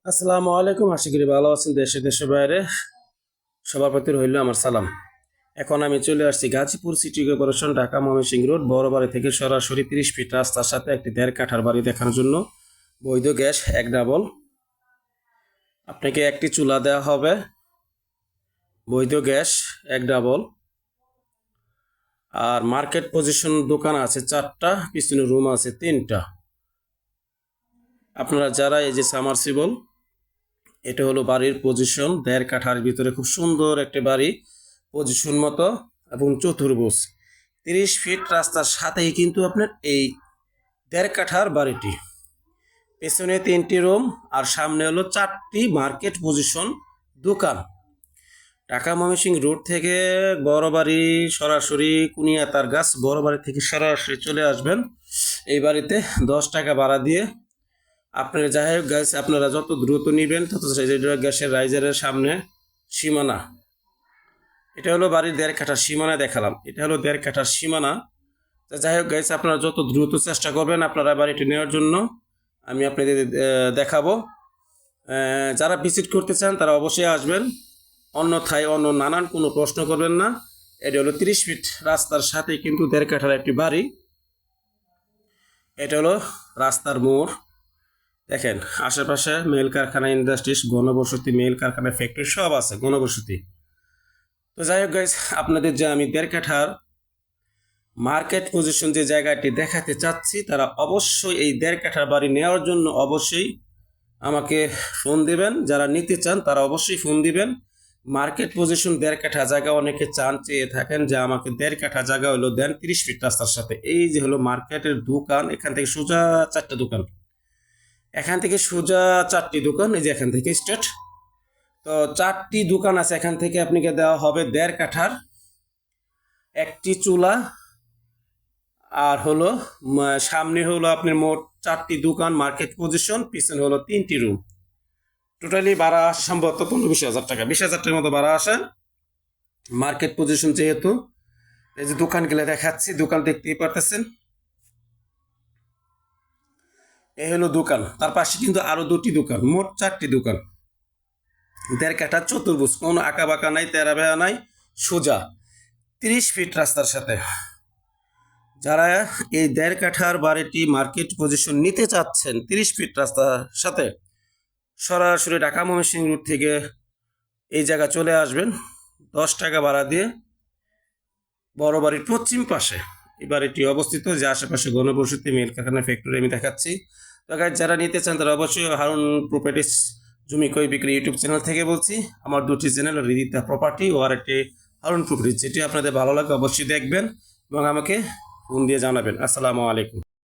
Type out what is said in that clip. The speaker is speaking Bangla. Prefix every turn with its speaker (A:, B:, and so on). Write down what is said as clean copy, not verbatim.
A: আসসালামু আলাইকুম। আশা করি ভালো আছেন। দেশের বাইরে সবার প্রতি রইল আমার সালাম। এখন আমি চলে আসছি Gazipur city corporation, Dhaka Mymensingh road, বড় বাড়ি থেকে সরাসরি 30 ফিট রাস্তার সাথে একটি 1.5 কাঠার বাড়ি দেখানোর জন্য। বৈধ গ্যাস এক ডাবল, আপনাকে একটি চুলা দেওয়া হবে। বৈধ গ্যাস এক ডাবল। আর মার্কেট পজিশন দোকান আছে 4টা, পিছনে রুম আছে 3টা। আপনারা যারা এই যে সামারসিবল, এটা হলো বাড়ির পজিশন। 1.5 কাঠার ভিতরে খুব সুন্দর একটি বাড়ি, পজিশন মতো এবং চতুর্ভুজ। 30 ফিট রাস্তার সাথেই কিন্তু আপনার এই 1.5 কাঠার বাড়িটি। পেছনে 3টি রুম আর সামনে হলো 4টি মার্কেট পজিশন দোকান। ঢাকা ময়মনসিংহ রোড থেকে বড় বাড়ি সরাসরি কুনিয়াতার গাছ, বড় বাড়ি থেকে সরাসরি চলে আসবেন এই বাড়িতে 10 টাকা ভাড়া দিয়ে। আপনার যাই হোক গ্যাস আপনারা যত দ্রুত নেবেন তত গ্যাসের রাইজারের সামনে সীমানা। এটা হলো বাড়ির 1.5 কাঠার সীমানা দেখালাম। এটা হলো 1.5 কাঠার সীমানা। যাই হোক গাইস, আপনারা যত দ্রুত চেষ্টা করবেন আপনারা বাড়িটি নেওয়ার জন্য, আমি আপনাদের দেখাবো। যারা ভিজিট করতে চান তারা অবশ্যই আসবেন, অন্যথায় অন্য নানান কোনো প্রশ্ন করবেন না। এটা হলো 30 ফিট রাস্তার সাথে কিন্তু 1.5 কাঠার একটি বাড়ি। এটা হলো রাস্তার মোড়। দেখেন আশেপাশে মেল কারখানা, ইন্ডাস্ট্রিজ, ঘনবসতি, মেল কারখানা, ফ্যাক্টরি সব আছে, ঘনবসতি। তো যাই হোক গাইস, আপনাদের যে আমি 1.5 কাঠার মার্কেট পজিশন যে জায়গাটি দেখাতে চাচ্ছি, তারা অবশ্যই এই 1.5 কাঠার বাড়ি নেওয়ার জন্য অবশ্যই আমাকে ফোন দিবেন। যারা নিতে চান তারা অবশ্যই ফোন দিবেন। মার্কেট পজিশন 1.5 কাঠা জায়গা অনেকে চান, চেয়ে থাকেন যে আমাকে 1.5 কাঠা জায়গা হলো দেন 30 ফিট রাস্তার সাথে। এই যে হলো মার্কেটের দোকান, এখান থেকে সোজা 4টা দোকান, এখান থেকে সোজা 4টি দোকান, এই যে এখান থেকে স্ট্রেট। তো 4টি দোকান আছে, এখান থেকে আপনাকে দেওয়া হবে 1.5 কাঠার একটি চুলা। আর হলো সামনে হলো আপনার মোট 4টি দোকান, মার্কেট পজিশন, পিছনে হলো 3টি রুম। টোটালি ভাড়া সম্ভবত 15-20 হাজার টাকা, 20 হাজার টাকার মতো ভাড়া আসে। মার্কেট পজিশন যেহেতু, এই যে দোকানগুলো দেখাচ্ছি, দোকান দেখতেই পারতেছেন। এই হলো দোকান, তার পাশে কিন্তু আরো 2টি দোকান, মোট 4টি দোকান। 1.5 কাঠা চতুর্ভুজ, কোনো আঁকা বাঁকা নাই, তেরা বেয়া নাই, সোজা 30 ফিট রাস্তার সাথে। যারা এই 1.5 কাঠার বাড়িটি মার্কেট পজিশন নিতে চাচ্ছেন 30 ফিট রাস্তার সাথে, সরাসরি ঢাকা ময়মনসিংহ রোড থেকে এই জায়গা চলে আসবেন 10 টাকা ভাড়া দিয়ে। বড় বাড়ির পশ্চিম পাশে এই বাড়িটি অবস্থিত, যে আশেপাশে ঘনবসতি, মেল কারখানা, ফ্যাক্টরি আমি দেখাচ্ছি। তো যারা নিতে চান তারা অবশ্যই হারুন প্রপার্টিস জমি ক্রয় বিক্রি ইউটিউব চ্যানেল থেকে বলছি। আমার 2টি চ্যানেল, হৃদিতা প্রপার্টি ও আরেকটি হারুন প্রপার্টিস, যেটি আপনাদের ভালো লাগে অবশ্যই দেখবেন এবং আমাকে ফোন দিয়ে জানাবেন। আসসালামু আলাইকুম।